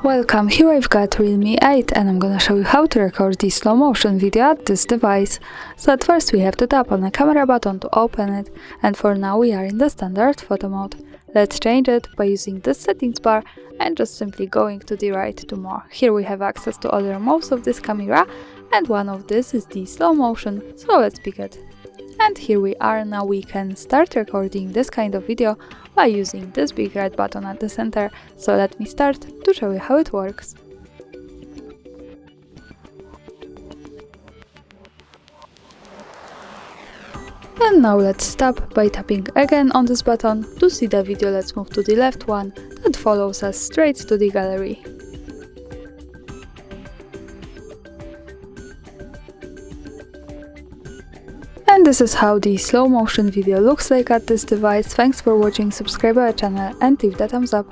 Welcome, here I've got REALME 8 and I'm gonna show you how to record the slow motion video at this device. So at first we have to tap on the camera button to open it, and for now we are in the standard photo mode. Let's change it by using the settings bar and just simply going to the right to more. Here we have access to other modes of this camera, and one of this is the slow motion, so let's pick it. And here we are. Now we can start recording this kind of video by using this big red button at the center. So let me start to show you how it works. And now let's stop by tapping again on this button. To see the video, let's move to the left one that follows us straight to the gallery. And this is how the slow motion video looks like at this device. Thanks for watching, subscribe our channel and leave the thumbs up.